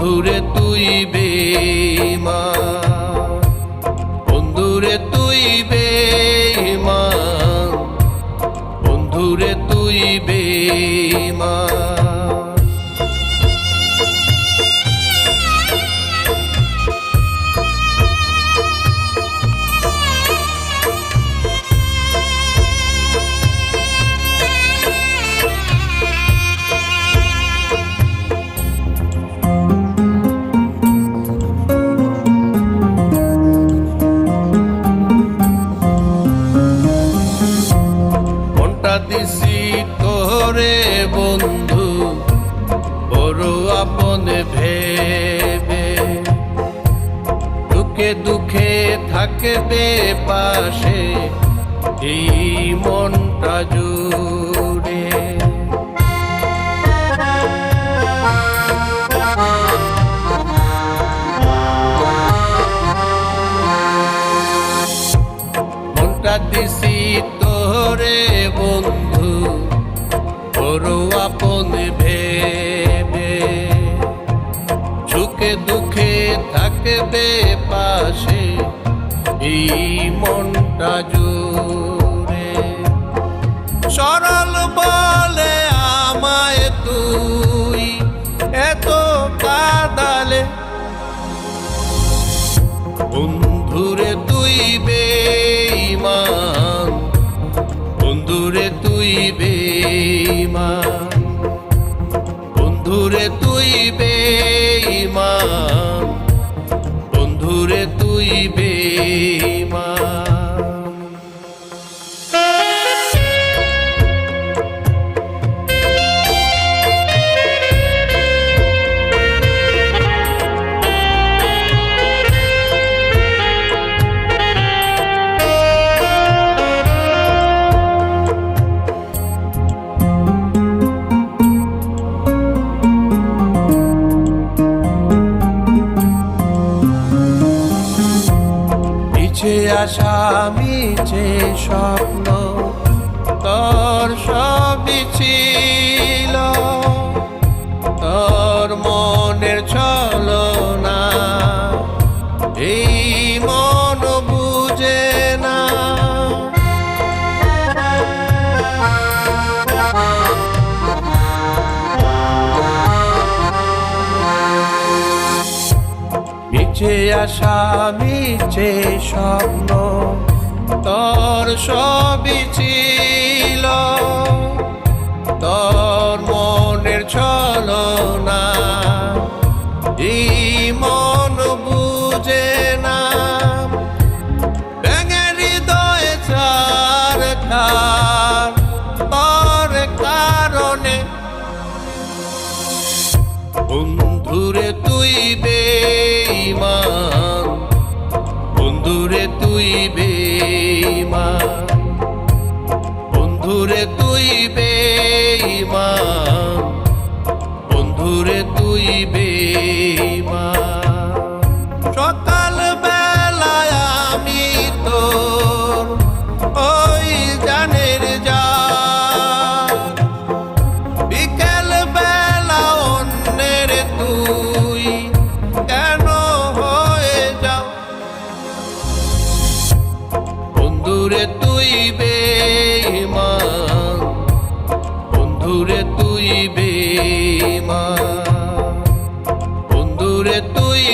বন্ধুরে তুই বেঈমান, বন্ধুরে তুই বেঈমান, বন্ধুরে তুই বেঈমান। দিছি তোরে বন্ধু বড় আপন ভেবে, দুঃখে দুঃখে থাকবে পাশে এই মনটা জুড়ে। মনটা দিছি তোরে বন্ধু বড় আপন ভেবে, সুখে দুঃখে থাকবে পাশে এই মনটা জুড়ে। সরল বলে আমায় তুই এত কাঁদালে, বন্ধুরে তুই বেঈমান, বন্ধুরে তুই বেঈমান, বন্ধুরে তুই বেঈমান, বন্ধুরে তুই বেঈমান। মিছে আশা মিছে স্বপ্ন তোর সবই ছিল, তোর মনের ছলনা এই মন বুঝে না। মিছে আশা মিছে স্বপ্ন তোর সবই ছিল, তোর মনের ছলনা এই মন বুঝে না। ভেঙে হৃদয় ছারখার তোর কারণে, বন্ধুরে তুই বেঈমান, বন্ধুরে তুই বেঈমান, বন্ধুরে তুই বেঈমান, বন্ধুরে তুই বেঈমান। সকাল বেলায় আমি তোর ওই জানের জান, বিকেল বেলা অন্যের তুই কেন হয়ে যাও, বন্ধুরে তুই বেঈমান, বন্ধুরে তুই বেঈমান, বন্ধুরে তুই